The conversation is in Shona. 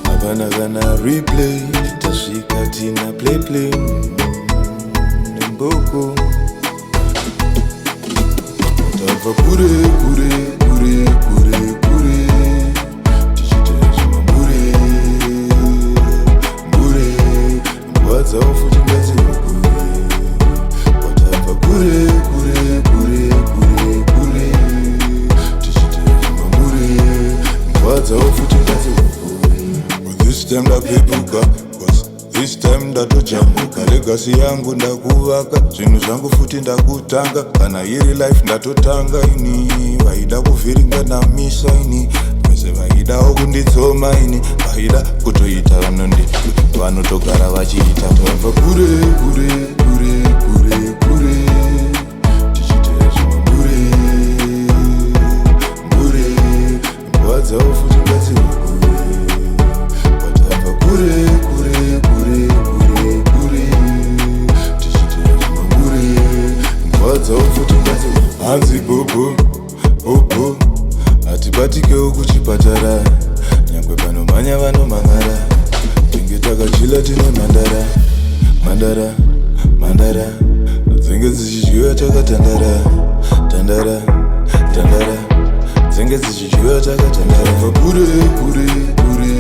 Havana gonna replay, tashika tina play Mboko Tava kure Tichitezuma mbure Mbwadza ufuti ngazi mbure Watava kure Tichitezuma mbure Mbwadza ufuti ngazi mbure This time ndapepuka, this time ndatojamuka Legacy yangu ndakuvaka, zvinhu zvangu futi ndakutanga Kana iri life ndatotanga ini Vaida kuvhiringa namisa ini Vese vaidawo kunditsoma ini Vaida kutoita vanotogara vachiita Tava kure Tichitezuma mbure Mbwadzawo futi ngazi Kure Tichitezuma mbure Mbwadza ufuti ngazi Hanzi bobo Hatibatikewo kuchipatara Nyangwe panomhanya vanomangara Tinge takachila tine Mandara Dzinge dzichidyiwa takatandara Dzinge dzichidyiwa takatandara Kure